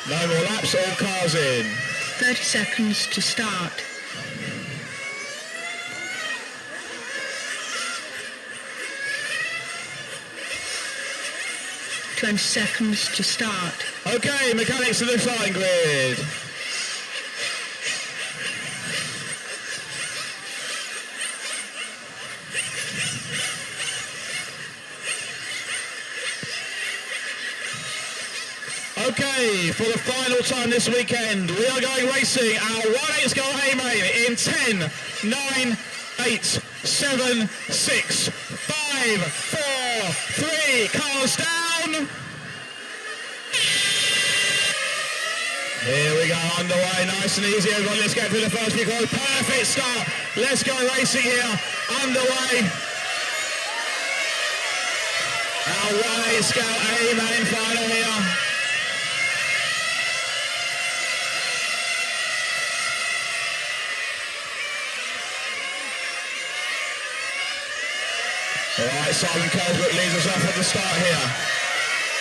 No more laps, all cars in. 30 seconds to start. "20 seconds to start." Okay, mechanics to the starting grid. Okay, for the final time this weekend, we are going racing our 1/8 scale A-main in 10, 9, 8, 7, 6, 5, 4, 3, cars down. Here we go, underway, nice and easy, everyone. Let's get through the first few cars. Perfect start. Let's go racing here, underway. Our 1/8 scale A-main final here. Alright, Simon Cosbrook leads us off at the start here.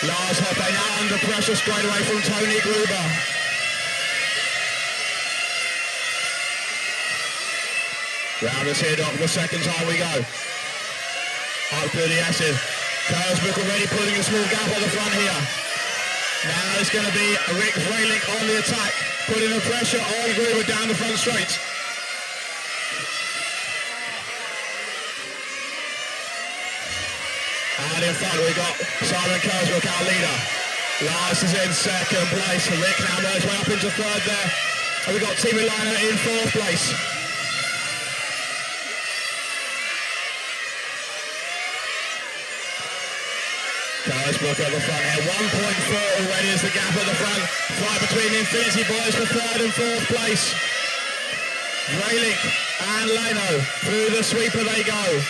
Lars Hoppe now under pressure straight away from Tony Gruber. Round the teardrop for the second time we go. Up through the S's. Cosbrook already putting a small gap on the front here. Now it's going to be Rick Vralik on the attack, putting the pressure on Gruber down the front straight. And in front we got Simon Cosbrook, our leader. Lars is in second place. Rick now works way up into third there. And we got Timo Leino in fourth place. Cosbrook at the front here. 1.4 already is the gap at the front. Fight between the Infinity Boys for third and fourth place. Vralik and Leino through the sweeper they go.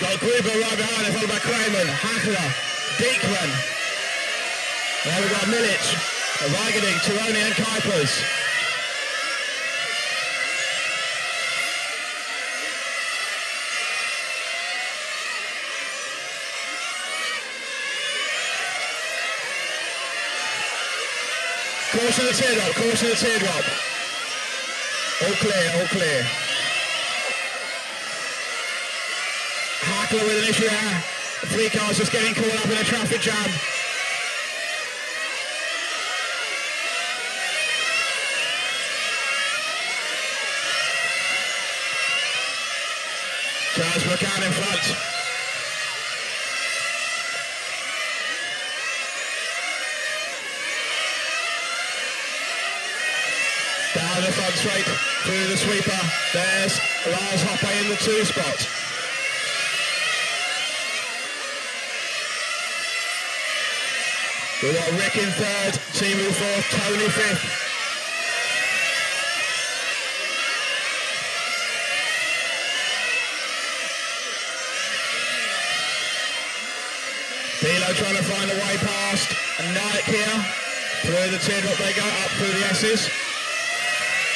Got Gruber right behind it, followed by Kramer, Hackler, Diekman. There we got Milic, Weigening, Tironi and Kuipers. Caution the teardrop, caution the teardrop. All clear, all clear. Hackler with an issue there. 3 cars just getting caught up in a traffic jam. Cosbrook out in front. Down the front straight, through the sweeper. There's Lars Hoppe in the 2 spot. We've got Rick in third, Timo fourth, Tony fifth. Dilo trying to find a way past. And Nike here. Through the teardrop they go, up through the S's.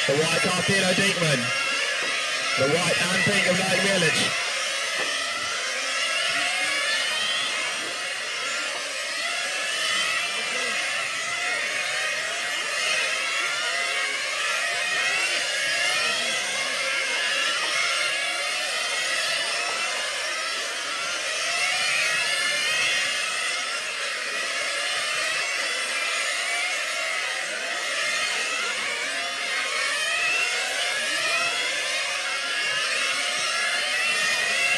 The white car, Dilo Diekman. The white and pink of Nike Milic.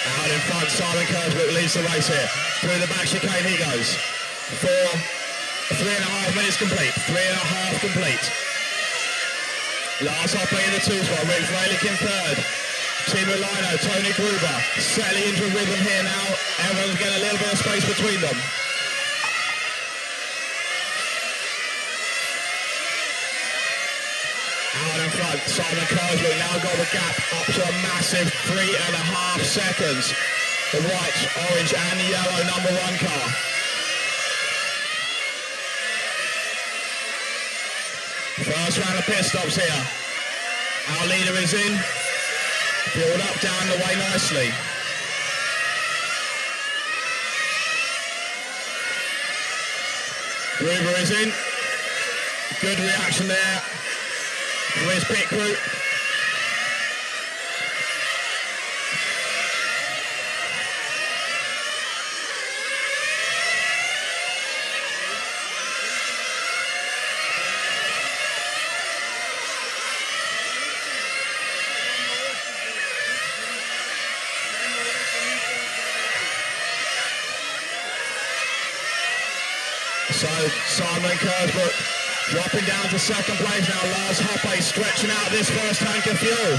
Out in front, Simon Cosbrook leads the race here. Through the back chicane he goes. 3.5 minutes complete. 3.5 complete. Lars Hoppe in the 2 spot. Rick Vralik in third. Timo Leino, Tony Gruber settling into a rhythm here now. Everyone's getting a little bit of space between them. Out in front, Simon Cosbrook now got the gap up to a massive 3.5 seconds. The white, orange and yellow number 1 car. First round of pit stops here. Our leader is in. Build up down the way nicely. Gruber is in. Good reaction there for his pit crew. So Simon Kersbrook dropping down to second place now. Lars Hoppe stretching out this first tank of fuel,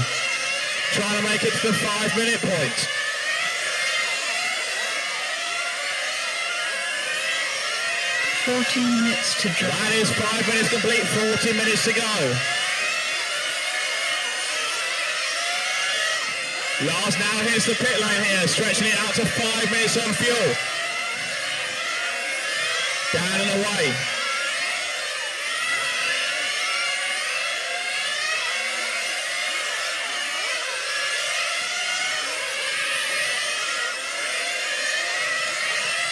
trying to make it to the 5-minute point. minutes to drop. That is 5 minutes complete, 40 minutes to go. Lars now hits the pit lane here, stretching it out to 5 minutes on fuel. Down and away.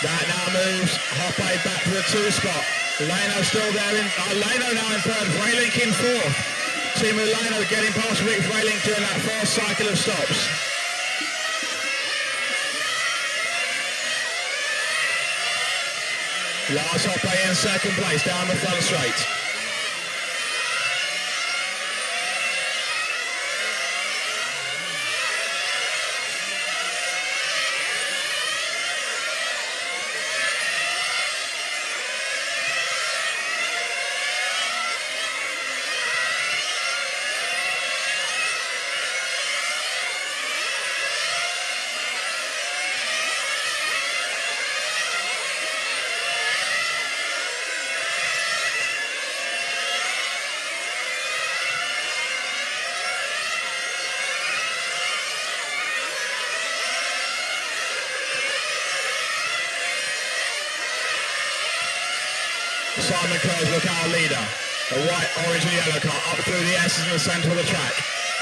That now moves Hoppe back to the 2 spot. Leno still there in, Leno now in third, Vrelink in fourth. Timo Leno getting past Rick Vrelink during that first cycle of stops. Lars Hoppe in second place down the front straight. Simon Kersbrook, our leader. The white, orange and yellow car up through the S's in the centre of the track.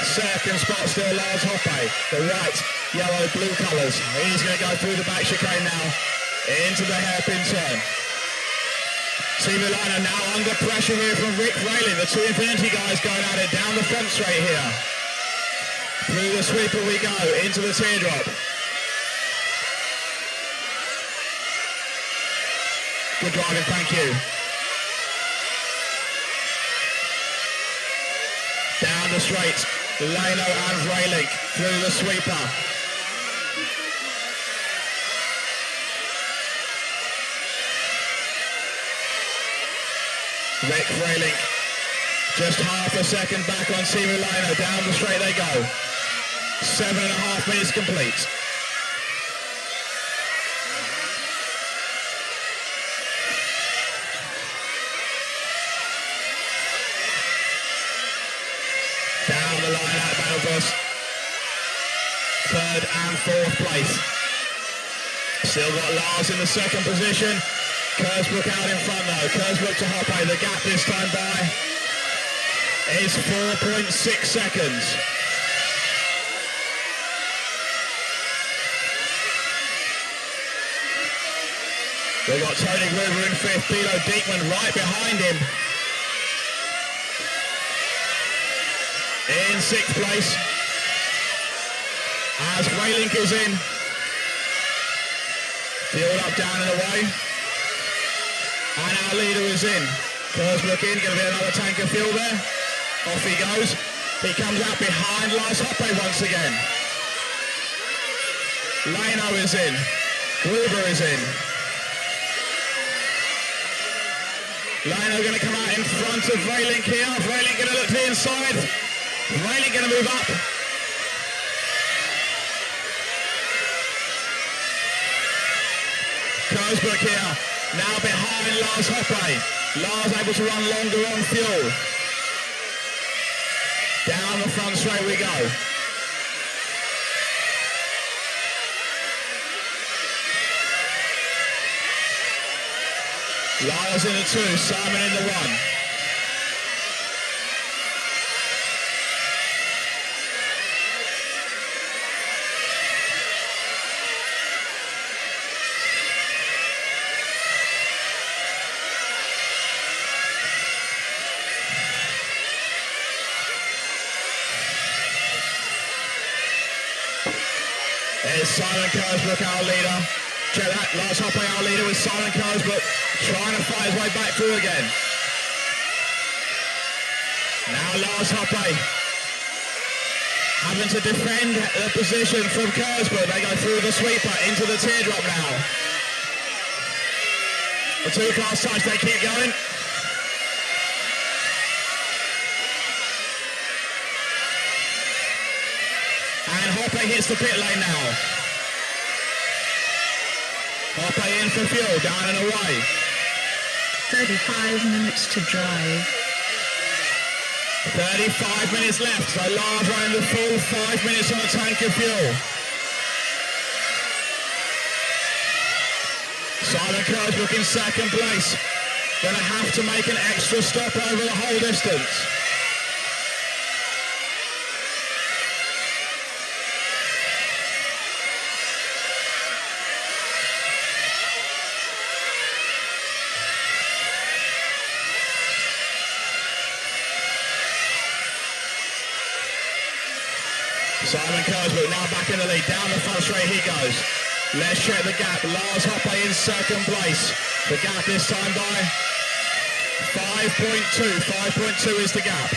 Second spot still Lars Hoppe. The white, yellow, blue colours. He's going to go through the back chicane now into the hairpin turn. Timo Lino now under pressure here from Rick Vrelink. The 2 Infinity guys going at it down the front straight here. Through the sweeper we go into the teardrop. Good driving, thank you. Down the straight, Leno and Vrelink through the sweeper. Rick Vrelink just half a second back on Timo Leno. Down the straight they go. 7.5 minutes complete. Down the line out Battlebush. Third and fourth place. Still got Lars in the second position. Kersbrook out in front though. Kersbrook to Hoppe. The gap this time by is 4.6 seconds. We've got Tony Gruber in fifth. Bilo Diekman right behind him. In sixth place, as Vrelink is in. Field up, down and away. And our leader is in. Kersbrook in, going to be another tank of fuel there. Off he goes. He comes out behind Lars Hoppe once again. Leno is in. Gruber is in. Leno going to come out in front of Vrelink here. Vrelink going to look to the inside. Vrelink going to move up. Kersbrook here, now behind Lars Hoppe. Lars able to run longer on fuel. Down the front straight we go. Lars in the 2, Simon in the 1. it's Simon Kersbrook, our leader. Check that, last hop our leader with Simon Kersbrook trying to fight his way back through again. Now Lars Hoppe having to defend the position from Kersbrook. They go through the sweeper into the teardrop now. The two cars touch, they keep going. And Hoppe hits the pit lane now. Hoppe in for fuel, down and away. 35 minutes to drive. 35 minutes left, so Lars running the full 5 minutes on a tank of fuel. Simon Kersbrook in second place. Going to have to make an extra stop over the whole distance. Simon Kersbrook now back in the lead, down the front straight he goes. Let's check the gap, Lars Hoppe in second place. The gap this time by 5.2, 5.2 is the gap.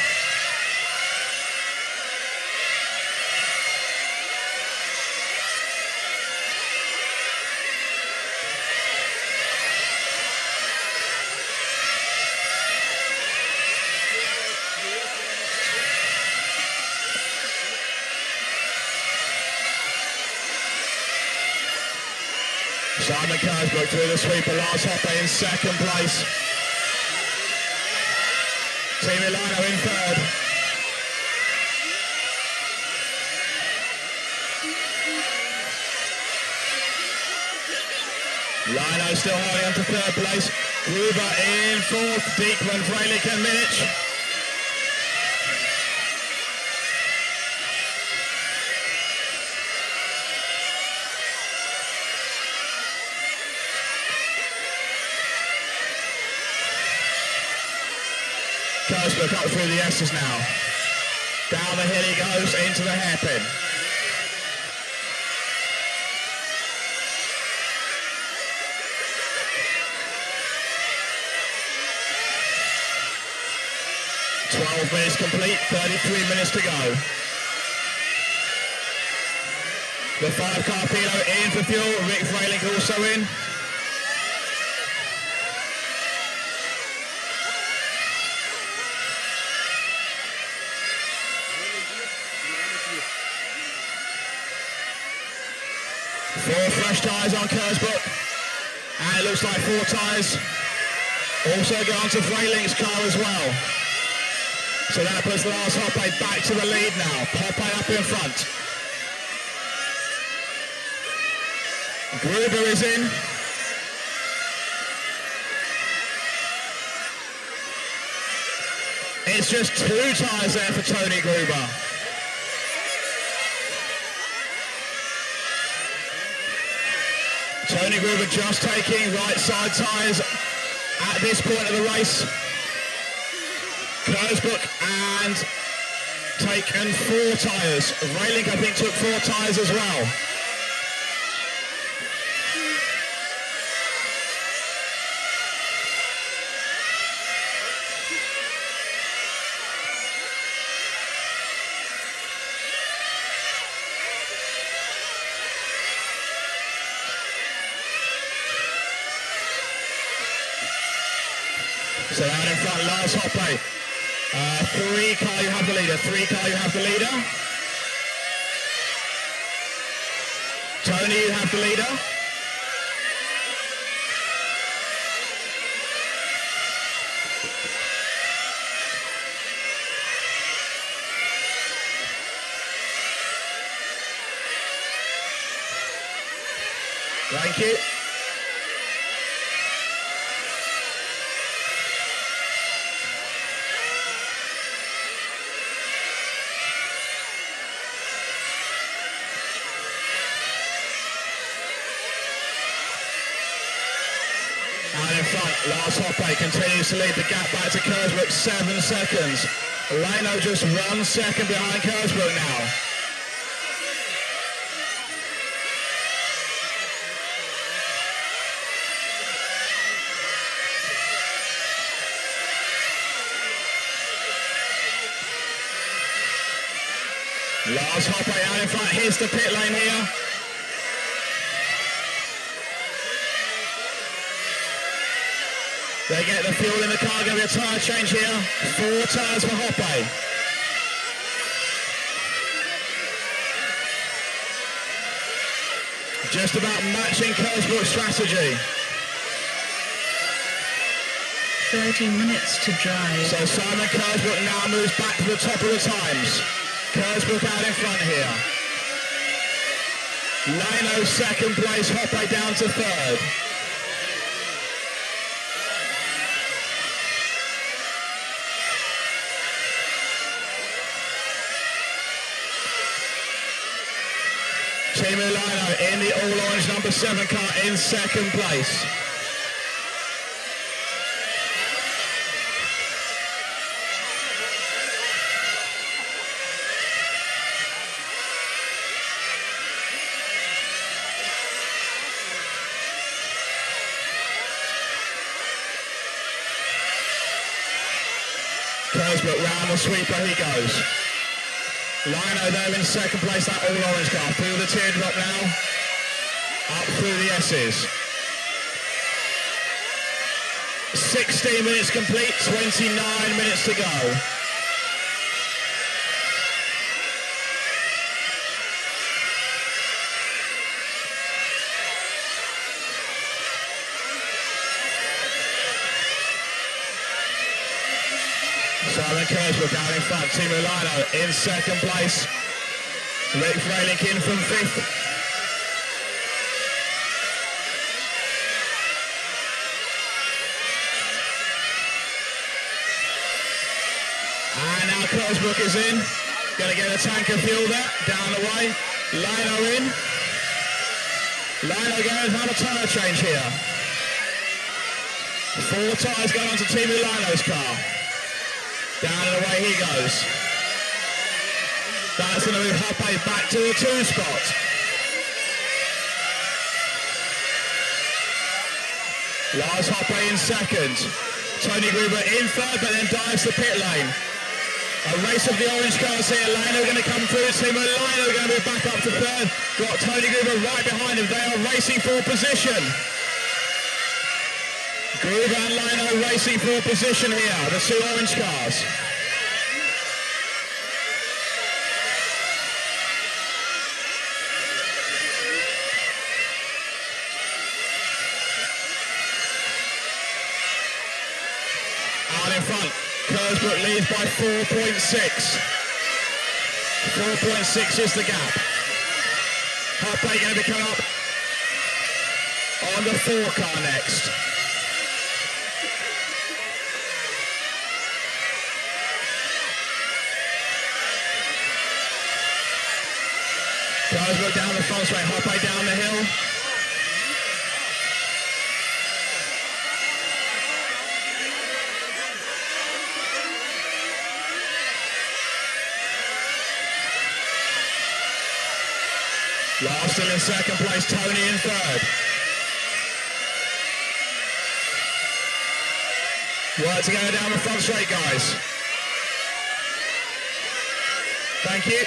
Simon Kersbrook through the sweeper, Lars Hoppe in second place. Team Milano in third. Lino still holding on to third place. Gruber in fourth, Diekman, Freilich and Minich. Kersbrook up through the S's now. Down the hill he goes into the hairpin. "12 minutes complete, 33 minutes to go." The 5-car Pilo in for fuel, Rick Freilich also in. Four fresh tyres on Kersbrook, and it looks like 4 tyres also go onto Freilich's car as well. So that puts Lars Hoppe back to the lead now. Hoppe up in front. Gruber is in. It's just 2 tyres there for Tony Gruber. Tony Gruber just taking right side tyres at this point of the race. Kersbrook and taken 4 tyres. Freilich I think took 4 tyres as well. So out in front, Lars Hoppe. 3 car you have the leader, 3 car you have the leader. Tony, you have the leader. Thank you. Lars Hoppe continues to lead the gap back to Kersbrook, 7 seconds. Lino just 1 second behind Kersbrook now. Lars Hoppe out in front. Here's the pit lane here. They get the fuel in the car. Going to be a tyre change here. 4 tyres for Hoppe. Just about matching Kersbrook's strategy. 30 minutes to drive. So Simon Kersbrook now moves back to the top of the times. Kersbrook out in front here. Lino second place, Hoppe down to third. Team Lino in the all-orange number 7 car in second place. Kersbrook round the sweeper he goes. Lino there in second place, that all-orange car. Through the teardrop now. Up through the S's. 16 minutes complete, 29 minutes to go. Simon Kersbrook out in front, Team Lino in second place. Rick Frelick in from 5th. And now Kersbrook is in. Going to get a tank of fuel there, down the way. Lino in. Lino going to have a tyre change here. 4 tyres going on to Team Lino's car. Down and away he goes. That's going to move Hoppe back to the 2 spot. Lars Hoppe in second. Tony Gruber in third, but then dives the pit lane. A race of the orange cars here. Lino going to come through. Timo Lino going to move back up to third. Got Tony Gruber right behind him. They are racing for position. Gruber and Lino racing for a position here, the 2 orange cars. Out in front, Kersbrook leads by 4.6. 4.6 is the gap. Hoppe going to be coming up on the 4 car next. Kersbrook down the front straight, Hoppe down the hill. Lars still in second place, Tony in third. Work together down the front straight, guys. Thank you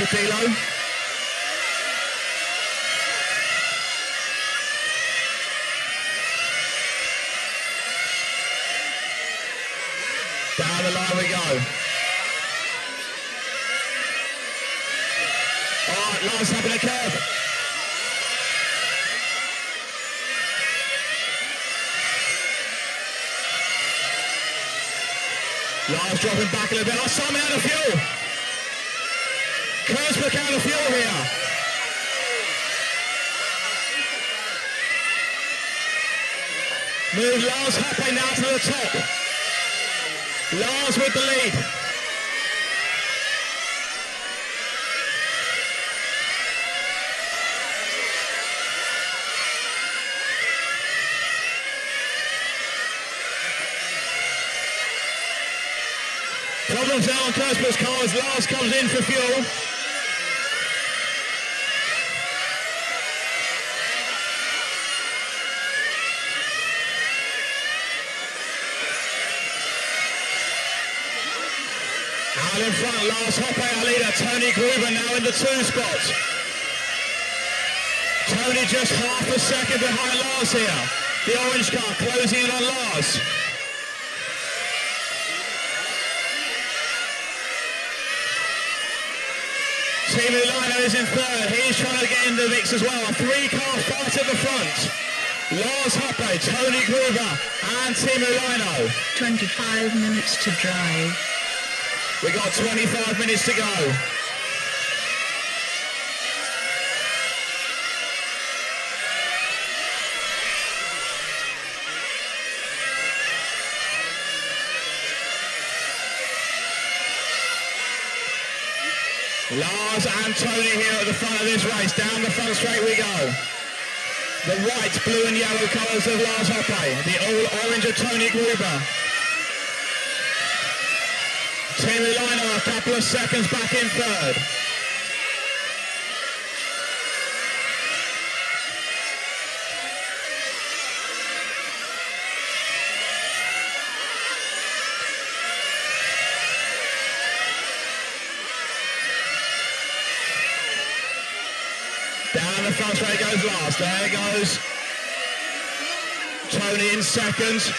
Tilo. Down the line we go. All right, Lars having a curve. Lars dropping back a little bit. Oh, Simon out of fuel. Kersbrook out of fuel here. Move Lars Hoppe now to the top. Lars with the lead. Problems now on Kersbrook's car as Lars comes in for fuel. Out in front, Lars Hoppe, our leader. Tony Gruber now in the 2 spot. Tony just half a second behind Lars here. The orange car closing in on Lars. Timo Leino is in 3rd. He's trying to get in the mix as well. A 3-car fight at the front. Lars Hoppe, Tony Gruber and Timo Leino. 25 minutes to drive. We got 25 minutes to go. Lars and Tony here at the front of this race. Down the front straight we go. The white, blue and yellow colours of Lars Hoppe. The all orange of Tony Gruber. Timo Leino a couple of seconds back in 3rd. Down the front straight goes Lars. There goes Tony in 2nd.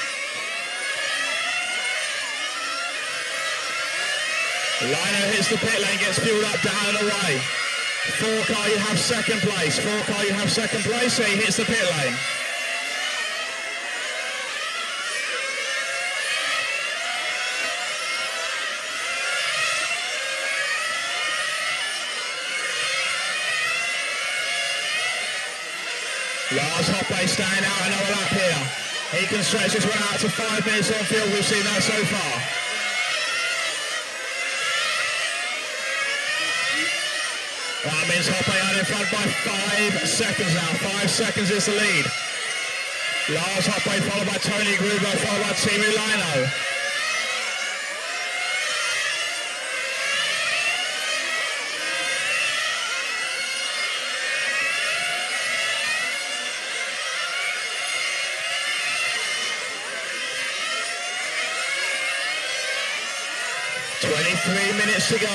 Leino hits the pit lane, gets fueled up, down and away. 4-car, you have 2nd place. 4-car, you have 2nd place, so he hits the pit lane. Lars Hoppe staying out another lap here. He can stretch this one out to 5 minutes on field. We've seen that so far. That means Hoppe out in front by 5 seconds now. 5 seconds is the lead. Lars Hoppe followed by Tony Gruber, followed by Timo Leino. Three minutes to go.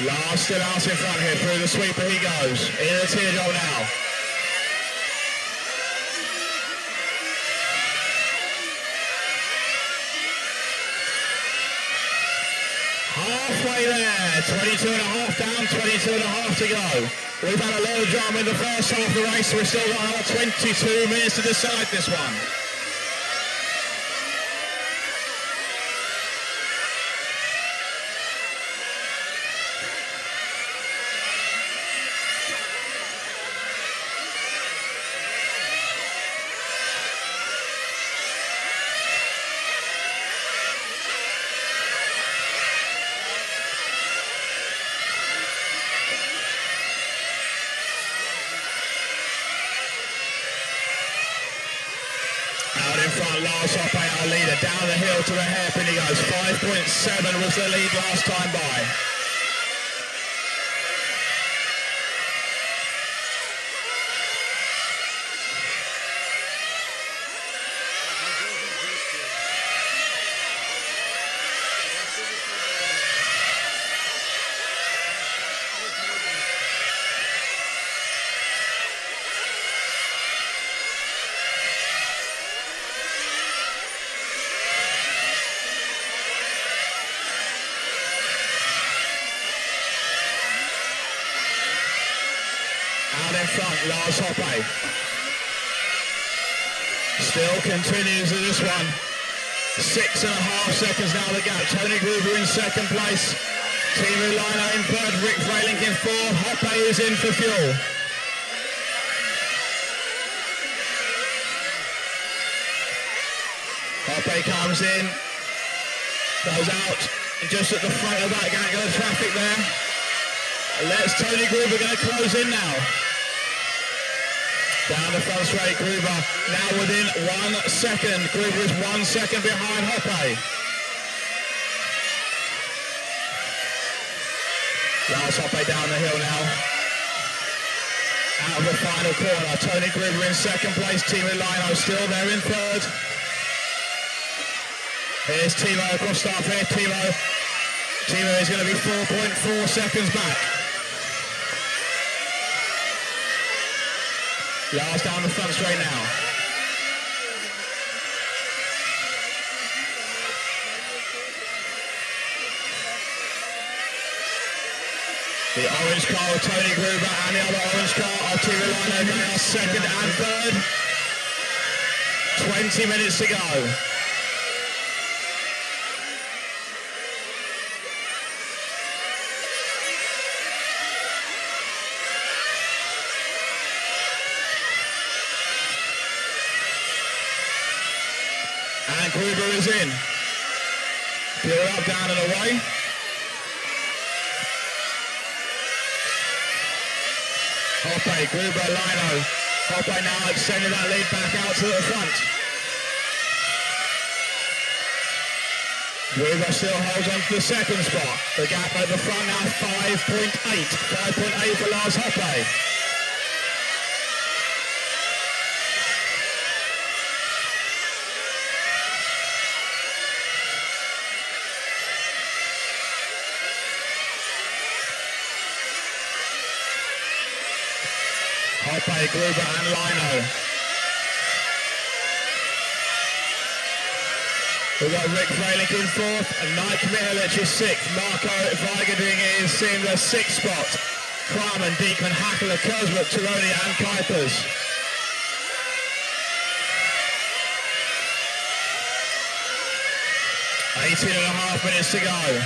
Lars still out in front here. Through the sweeper he goes. In the teardrop now. Halfway there. 22 and a half down, 22 and a half to go. We've had a lot of drama in the first half of the race, so we've still got another 22 minutes to decide this one. Lars Hoppe, our leader, down the hill to the hairpin he goes. 5.7 was the lead last time by. Front, Lars Hoppe. Still continues in this one. 6.5 seconds now the gap. Tony Gruber in 2nd place. Timo Leino in 3rd. Rick Fralink in 4th. Hoppe is in for fuel. Hoppe comes in. Goes out. Just at the front of that gang of traffic there. Let's Tony Gruber going to close in now. Down the front straight, Gruber now within 1 second. Gruber is 1 second behind Hoppe. Lars Hoppe down the hill now. out of the final corner. Tony Gruber in second place, Timo Lino still there in third. Here's Timo across start here. Timo is going to be 4.4 seconds back. Lars down the front straight now. The orange car of Tony Gruber and the other orange car of Timo Lino, they are second and third. 20 minutes to go. And Gruber is in. Fuel up, down and away. Hoppe, Gruber, Lino. Hoppe now extending that lead back out to the front. Gruber still holds on to the second spot. The gap at the front now 5.8. 5.8 for Lars Hoppe. Hoppe, Gruber and Lino. We've got Rick Fralick in fourth, and Nike Mihalic is sixth. Marco Weigerding is in the sixth spot. Kramer, Diekman, Hackler, Kurzbrook, Tironi and Kuipers. Eighteen and a half minutes to go.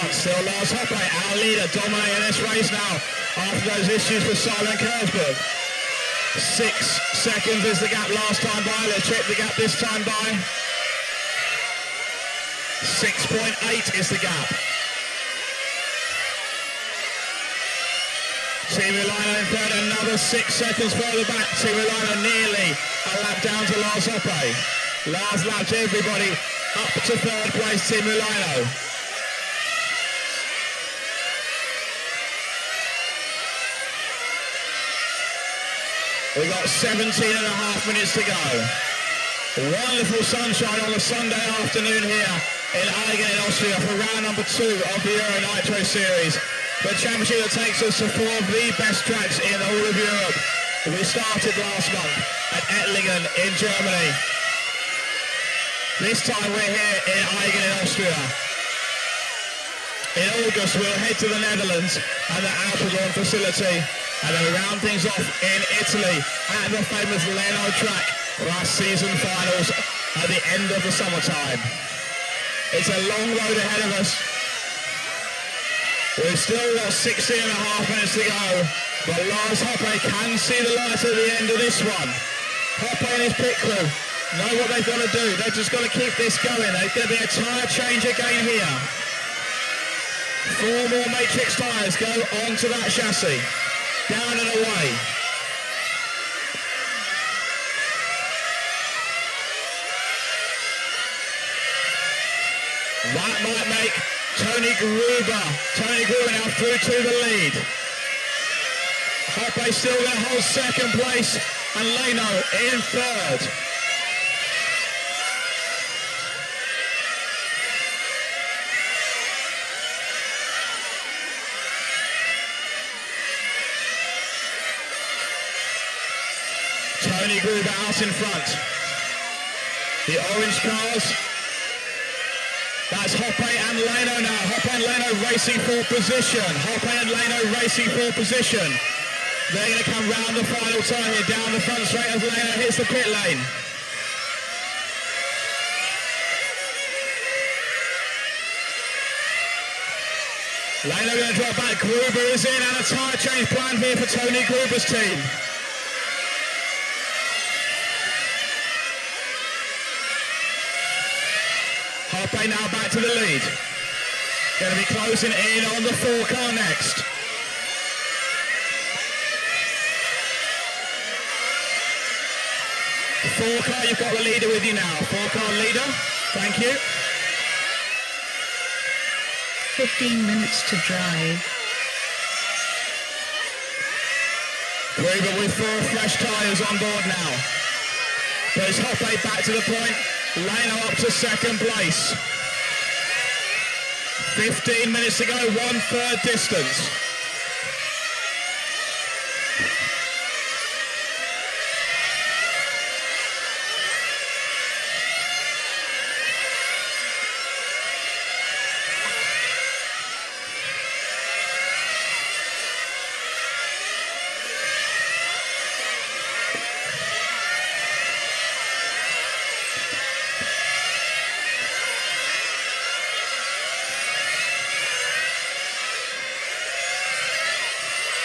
Still Lars Hoppe, our leader, dominating this race now after those issues with Simon Kurzberg. 6 seconds is the gap last time by. Let's check the gap this time by. 6.8 is the gap. Timo Lino in third, another 6 seconds further back. Timo Lino nearly a lap down to Lars Hoppe. Lars lapped everybody up to third place, Timo Lino. We've got 17 and a half minutes to go. Wonderful sunshine on a Sunday afternoon here in Aigen in Austria for round number 2 of the Euro Nitro Series. The championship that takes us to 4 of the best tracks in all of Europe. We started last month at Ettlingen in Germany. This time we're here in Aigen in Austria. In August we'll head to the Netherlands and the Alpengorn facility. And then we round things off in Italy at the famous Leno track for our season finals at the end of the summertime. It's a long road ahead of us. We've still got 16 and a half minutes to go, but Lars Hoppe can see the light at the end of this one. Hoppe and his pit crew know what they've got to do. They've just got to keep this going. There's going to be a tyre change again here. 4 more matrix tyres go onto that chassis. Down and away. That might make Tony Gruber now through to the lead. Hoppe still going to hold second place and Leno in third. Tony Gruber out in front. The orange cars. That's Hoppe and Leno now. Hoppe and Leno racing for position. Hoppe and Leno racing for position. They're going to come round the final turn here, down the front straight as Leno hits the pit lane. Leno going to drop back. Gruber is in, and a tyre change planned here for Tony Gruber's team. Hoppe now back to the lead. Going to be closing in on the 4 car next. The 4 car, you've got the leader with you now. 4 car leader, thank you. 15 minutes to drive. Gruber with 4 fresh tyres on board now. There's Hoppe back to the point. Leno up to second place. 15 minutes to go, 1/3 distance.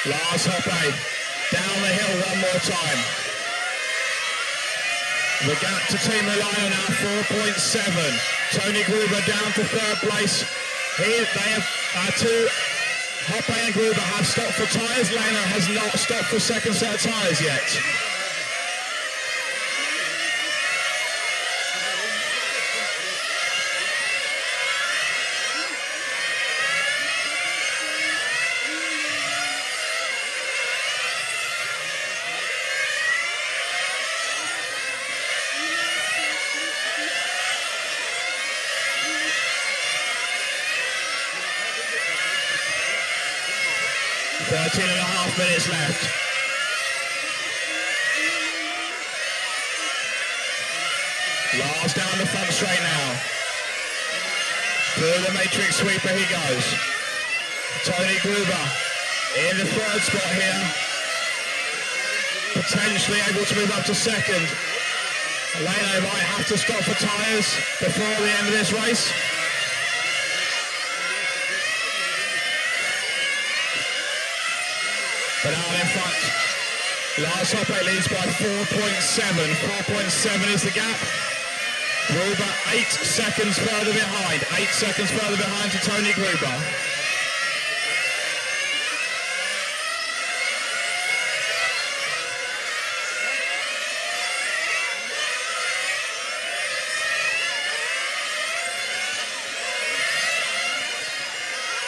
Lars Hoppe down the hill one more time. The gap to Team Milano now 4.7. Tony Gruber down to 3rd place. Here they have Hoppe and Gruber have stopped for tyres. Leno has not stopped for second set of tyres yet. Thirteen and a half minutes left. Lars down the front straight now. Through the matrix sweeper he goes. Tony Gruber in the 3rd spot here. Potentially able to move up to 2nd. Leno might have to stop for tyres before the end of this race. But out in front, Lars Hoppe leads by 4.7. 4.7 is the gap. Gruber 8 seconds further behind. 8 seconds further behind to Tony Gruber.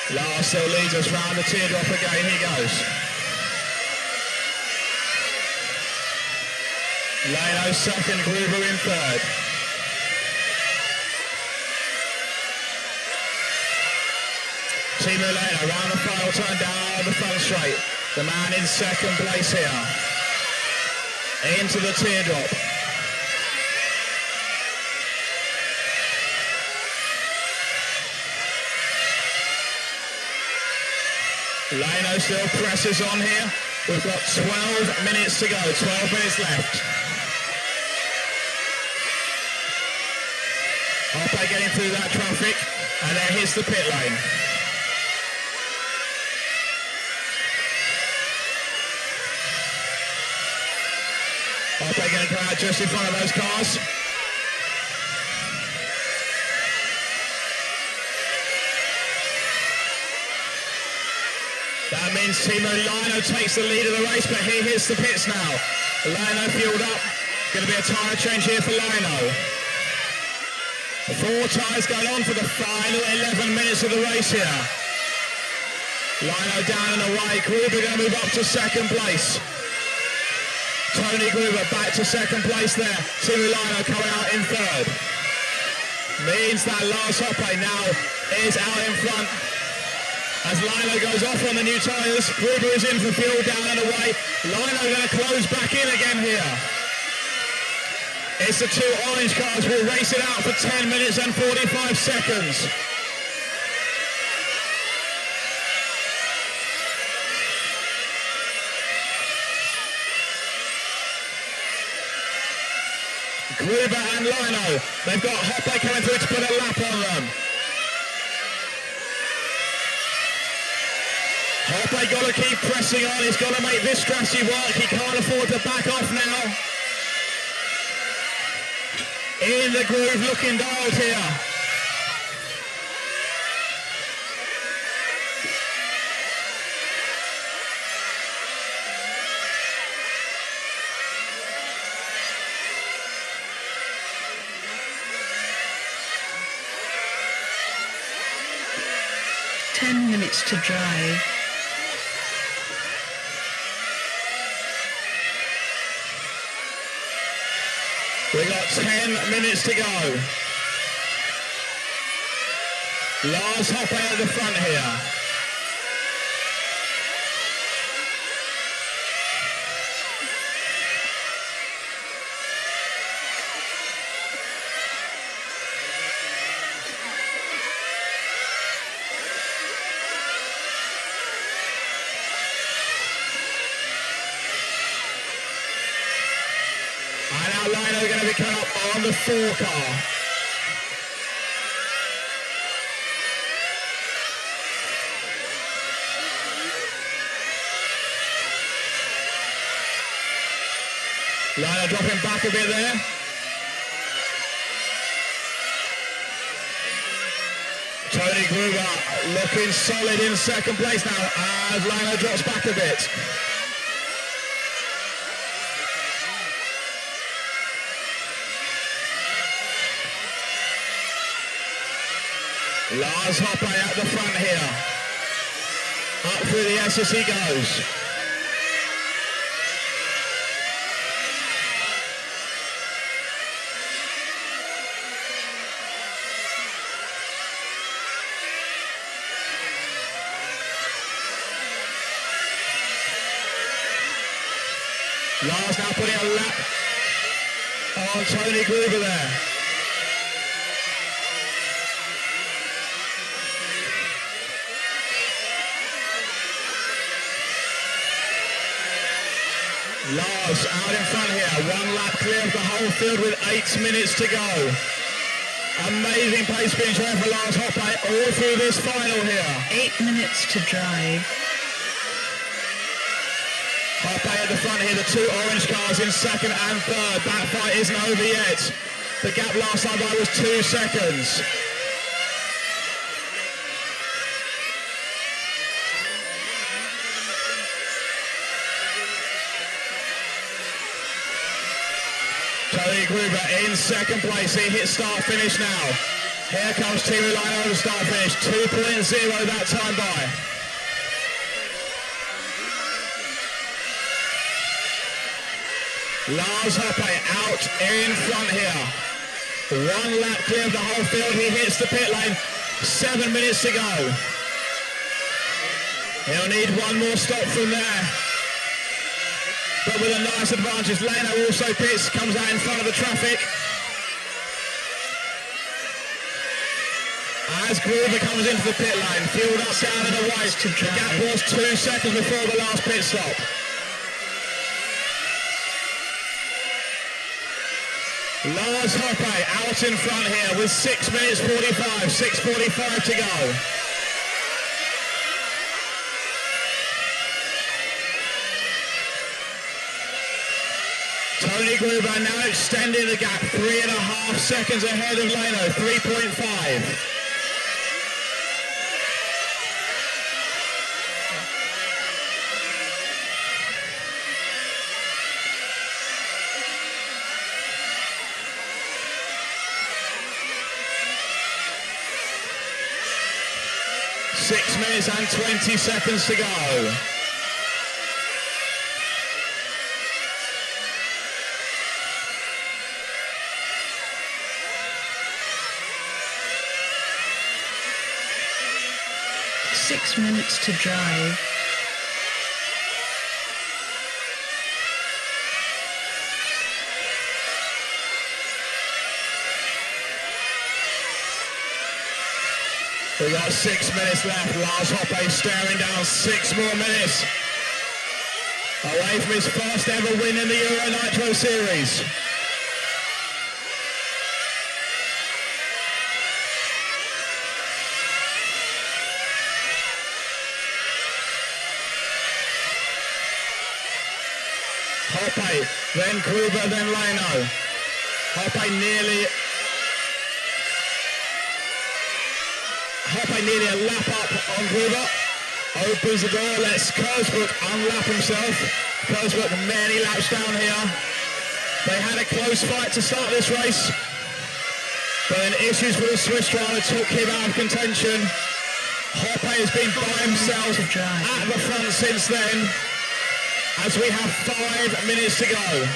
Lars still leads us round the teardrop again. He goes. Leno 2nd, Gruber in 3rd. Team Leno round the final turn down the front straight. The man in 2nd place here. Into the teardrop. Leno still presses on here. We've got 12 minutes to go, 12 minutes left. Hoppe getting through that traffic, and there here's the pit lane. Hoppe going to come out just in front of those cars. That means Timo Lino takes the lead of the race, but he hits the pits now. Lino fueled up. Going to be a tyre change here for Lino. 4 tyres going on for the final 11 minutes of the race here. Lino down and away. Gruber going to move up to 2nd place. Tony Gruber back to 2nd place there. Timo Lino coming out in 3rd. Means that Lars Hoppe now is out in front. As Lino goes off on the new tyres, Gruber is in for fuel, down and away. Lino going to close back in again here. It's the 2 orange cars. We'll race it out for 10 minutes and 45 seconds. Gruber and Lino, they've got Hoppe coming through to put a lap on them. Hoppe got to keep pressing on. He's got to make this strategy work. He can't afford to back off now. In the groove, looking dialed here. To drive. We got 10 minutes to go. Lars Hoppe at the front here. Lino going to be coming up on the 4 car. Lino dropping back a bit there. Tony Gruber looking solid in second place now as Lino drops back a bit. Lars Hoppe at the front here. Up through the S as he goes. Lars now putting a lap on Tony Gruber there. Lars out in front here, 1 lap clear of the whole field with 8 minutes to go. Amazing pace finish there for Lars Hoppe all through this final here. 8 minutes to drive. Hoppe at the front here, the 2 orange cars in second and third. That fight isn't over yet. The gap last time by was 2 seconds. Tony Gruber in second place. He hits start finish now. Here comes Team Lino over the start finish. 2.0 that time by. Lars Hoppe out in front here. 1 lap clear of the whole field. He hits the pit lane. 7 minutes to go. He'll need 1 more stop from there. But with a nice advantage. Leno also pits, comes out in front of the traffic. As Gruber comes into the pit lane, fueled up down and away. The gap was 2 seconds before the last pit stop. Lars Hoppe out in front here with 6 minutes 45, 6:45 to go. Tony Gruber now extending the gap, 3.5 seconds ahead of Leno, 3.5. Six minutes and 20 seconds to go. Six minutes to drive. We've got 6 minutes left. Lars Hoppe staring down 6 more minutes away from his first ever win in the Euro Nitro Series. Hoppe, then Gruber, then Leno. Hoppe nearly a lap up on Gruber. Opens the door, lets Kersbrook unlap himself. Kersbrook many laps down here. They had a close fight to start this race, but then issues with the Swiss driver took him out of contention. Hoppe has been by himself at the front since then, as we have 5 minutes to go.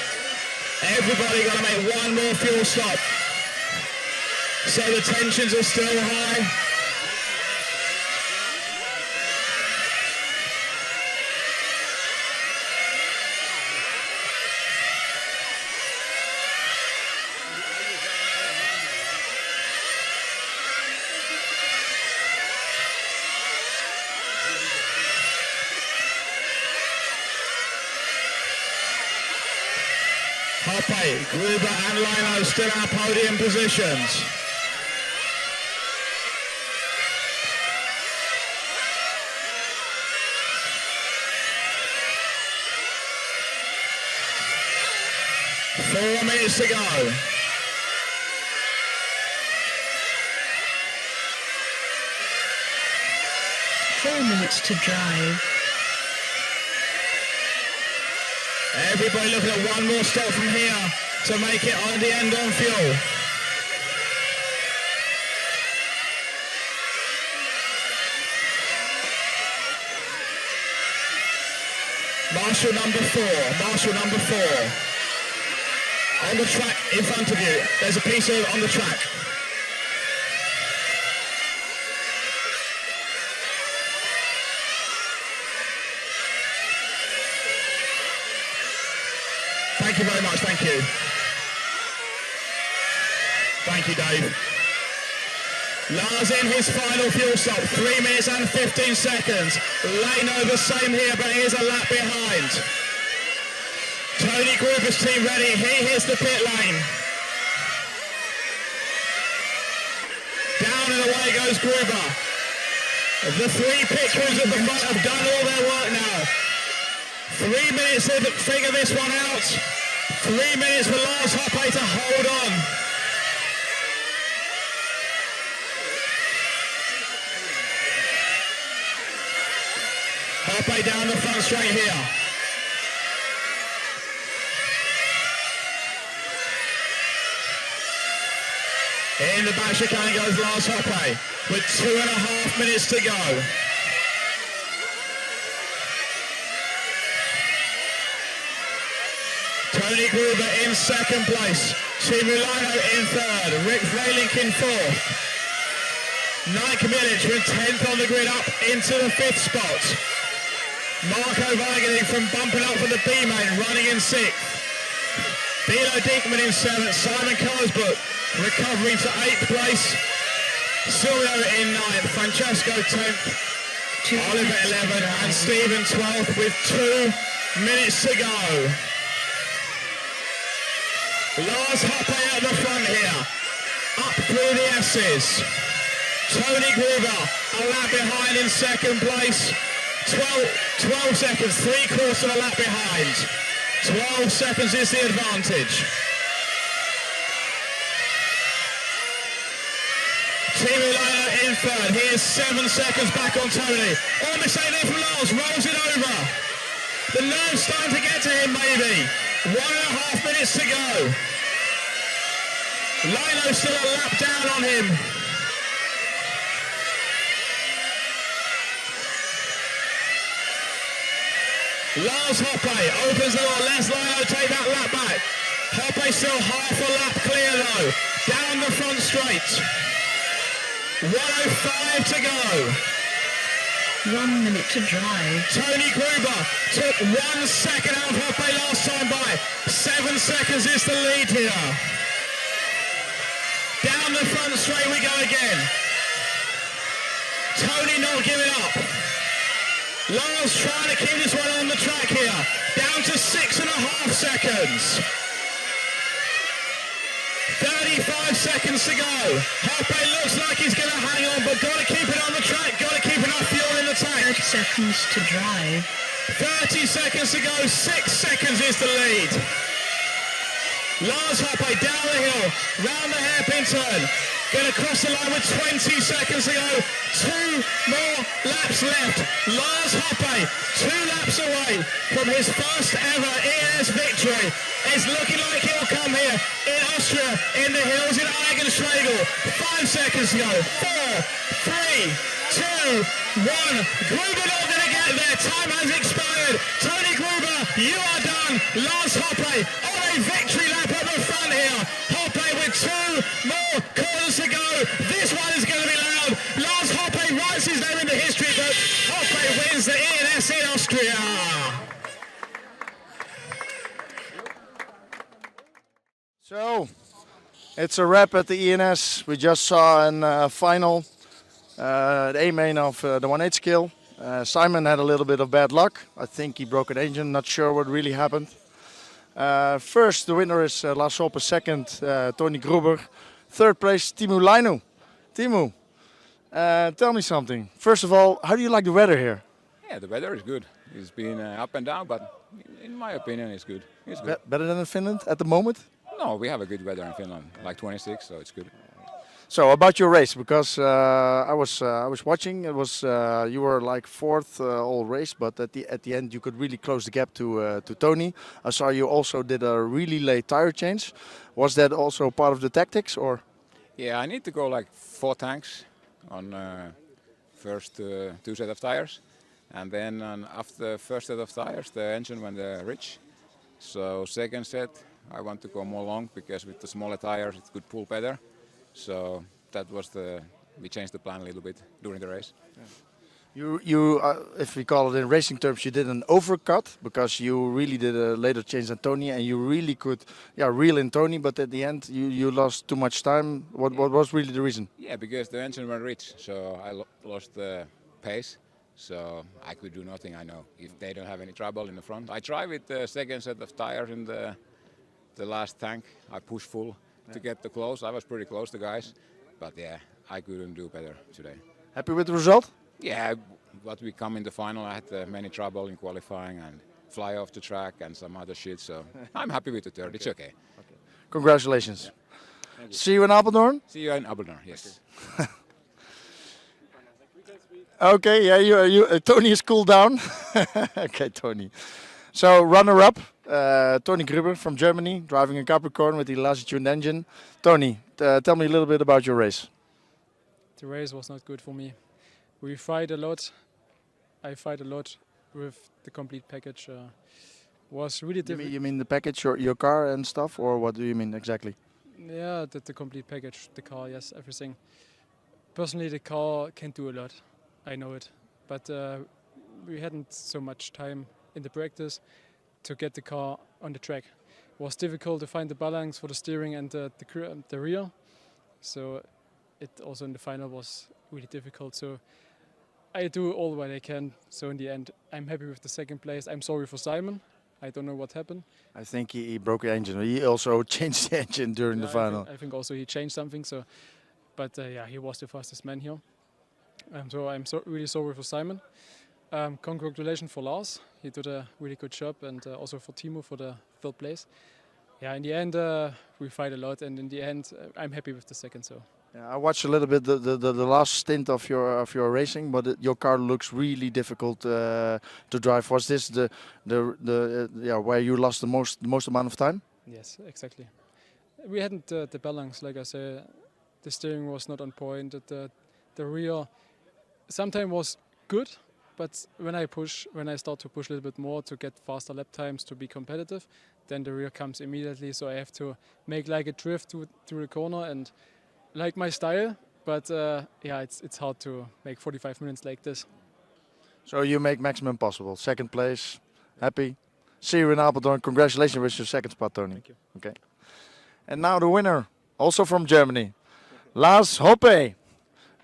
Everybody got to make one more fuel stop. So the tensions are still high. Hoppe, Gruber and Leno still in podium positions. Four minutes to go. Minutes to drive. Everybody looking at one more stop from here to make it on the end on fuel. Marshal number four. On the track in front of you, there's a piece of on the track. Thank you very much, thank you. Thank you, Dave. Lars in his final fuel stop, 3 minutes and 15 seconds. Leno the same here, but he is a lap behind. Tony Gruber's team ready, he hits the pit lane. Down and away goes Gruber. The 3 pit crews at the front have done all their work now. 3 minutes to figure this one out. 3 minutes for Lars Hoppe to hold on. Hoppe down the front straight here. In the back chicane goes Lars Hoppe with 2.5 minutes to go. Tony Gruber in second place. Simulano in third. Rick Vrelink in fourth. Nike Milic with 10th on the grid up into the 5th spot. Marco Weigeling from bumping up for the B main running in 6th. Bilo Dinkman in 7th. Simon Kersbrook recovering to 8th place. Silvio in 9th. Francesco 10th. Oliver 11th and Stephen 12th with 2 minutes to go. Lars Hoppe at the front here, up through the S's. Tony Gruber a lap behind in second place. 12 seconds, 3/4 of a lap behind. 12 seconds is the advantage. Timo Leiner in third, he is 7 seconds back on Tony. Almost there from Lars, rolls it over. The nerve's starting to get to him maybe. 1.5 minutes to go. Lino still a lap down on him. Lars Hoppe opens the door, lets Lino take that lap back. Hoppe still half a lap clear though. Down the front straight. 1:05 to go. 1 minute to drive. Tony Gruber took 1 second out of Hoppe last time by. 7 seconds is the lead here. Down the front straight we go again. Tony not giving up. Lars trying to keep this one on the track here. Down to 6.5 seconds. 35 seconds to go. Hoppe looks like he's going to hang on, but got to keep it on the track. Got to keep enough fuel in the tank. 30 seconds to drive. 30 seconds to go, 6 seconds is the lead. Lars Hoppe down the hill, round the hairpin turn. Gonna cross the line with 20 seconds to go. 2 more laps left. Lars Hoppe, 2 laps away from his first ever ENS victory. It's looking like he'll come here in Austria, in the hills in Aigen-Schlägl. 5 seconds to go. 4, 3, 2, 1. Gruber not gonna get there. Time has expired. Tony Gruber, you are done. Lars Hoppe on a victory lap at the front here. Hoppe with 2 more corners to go. This one is going to be loud. Lars Hoppe writes his name in the history books. Hoppe wins the ENS in Austria. So, it's a wrap at the ENS. We just saw a final, the A main of the 1/8 skill. Simon had a little bit of bad luck. I think he broke an engine, not sure what really happened. First, the winner is Lars Hoppe. Second, Tony Gruber. Third place, Timu Lainu. Timu, tell me something. First of all, how do you like the weather here? Yeah, the weather is good. It's been up and down, but in my opinion, it's good. It's good. Better than in Finland at the moment? No, we have a good weather in Finland, like 26, so it's good. So about your race, because I was watching. It was you were like fourth all race, but at the end you could really close the gap to Tony. I saw you also did a really late tire change. Was that also part of the tactics, or? Yeah, I need to go like 4 tanks on first 2 set of tires, and then after the first set of tires, the engine went rich. So second set, I want to go more long because with the smaller tires it could pull better. So that was we changed the plan a little bit during the race. Yeah. You if we call it in racing terms, you did an overcut because you really did a later change than Tony, and you really could, reel in Tony. But at the end, you lost too much time. What was really the reason? Yeah, because the engine went rich, so I lost the pace. So I could do nothing. I know if they don't have any trouble in the front. I tried with the second set of tires in the last tank. I pushed full to get the close. I was pretty close to guys, but yeah, I couldn't do better today. Happy with the result? Yeah, but we come in the final. I had many trouble in qualifying and fly off the track and some other shit. So I'm happy with the third. It's okay. Congratulations. See you in Apeldoorn. See you in Apeldoorn. Yes. Okay. Yeah. You. Tony is cooled down. Okay, Tony. So runner-up, Tony Gruber from Germany, driving a Capricorn with the Lazy tuned engine. Tony, tell me a little bit about your race. The race was not good for me. We fight a lot. I fight a lot with the complete package. Was really difficult. You mean the package, your car and stuff, or what do you mean exactly? Yeah, the complete package, the car, yes, everything. Personally, the car can do a lot. I know it, but we hadn't so much time in the practice to get the car on the track. It was difficult to find the balance for the steering and the rear. So it also in the final was really difficult. So I do all what I can. So in the end, I'm happy with the second place. I'm sorry for Simon. I don't know what happened. I think he broke the engine. He also changed the engine during the final. I think also he changed something. So, but yeah, he was the fastest man here. So I'm really sorry for Simon. Congratulations for Lars. He did a really good job, and also for Timo for the third place. Yeah, in the end we fight a lot, and in the end I'm happy with the second. So. Yeah, I watched a little bit the last stint of your racing, but your car looks really difficult to drive. Was this the where you lost the most amount of time? Yes, exactly. We hadn't the balance, like I say. The steering was not on point. The rear sometimes was good, but when I start to push a little bit more to get faster lap times to be competitive, then the rear comes immediately. So I have to make like a drift through the corner and like my style. But yeah, it's hard to make 45 minutes like this. So you make maximum possible. Second place, happy. See you in Apeldoorn. Congratulations with your second spot, Tony. Thank you. Okay. And now the winner, also from Germany, Lars Hoppe.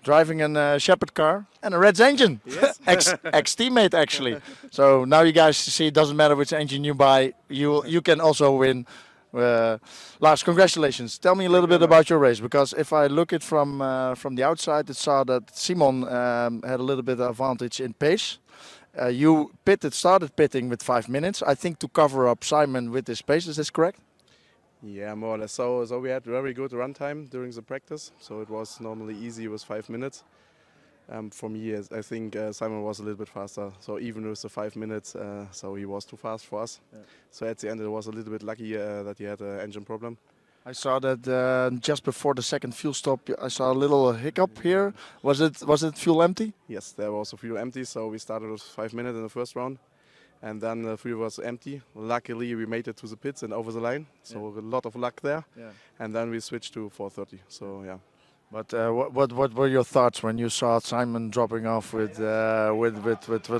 Driving a Shepherd car and a Reds engine. Yes. Ex-teammate actually. So now you guys see it doesn't matter which engine you buy, you can also win. Lars, congratulations. Tell me a little bit about your race, because if I look it from the outside, it saw that Simon had a little bit of advantage in pace, You started pitting with 5 minutes, I think, to cover up Simon with his pace. Is this correct? Yeah, more or less. So we had very good run time during the practice. So it was normally easy with 5 minutes. For me, I think Simon was a little bit faster. So even with the 5 minutes, so he was too fast for us. Yeah. So at the end, it was a little bit lucky that he had an engine problem. I saw that just before the second fuel stop, I saw a little hiccup here. Was it fuel empty? Yes, there was a fuel empty. So we started with 5 minutes in the first round. And then the fuel was empty. Luckily, we made it to the pits and over the line. So a lot of luck there. Yeah. And then we switched to 430. So yeah. But what were your thoughts when you saw Simon dropping off with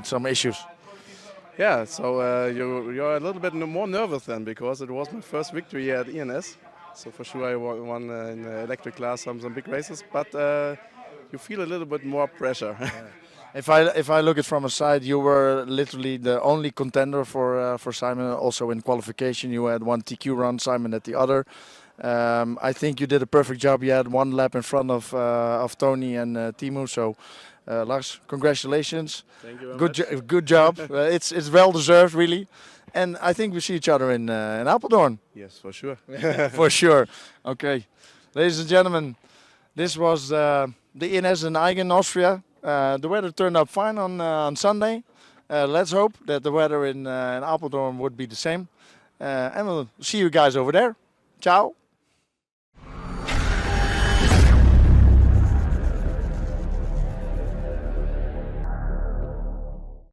some issues? Yeah, so you're a little bit more nervous then, because it was my first victory at ENS. So for sure I won in the electric class some big races, but you feel a little bit more pressure. Yeah. If I look at from a side, you were literally the only contender for Simon. Also in qualification, you had one TQ run, Simon at the other. I think you did a perfect job. You had one lap in front of Tony and Timo. So, Lars, congratulations. Thank you very much. Good job. It's well deserved, really. And I think we see each other in Apeldoorn. Yes, for sure. For sure. Okay, ladies and gentlemen, this was the ENS in Aigen, Austria. The weather turned out fine on Sunday. Let's hope that the weather in Apeldoorn would be the same. And we'll see you guys over there. Ciao.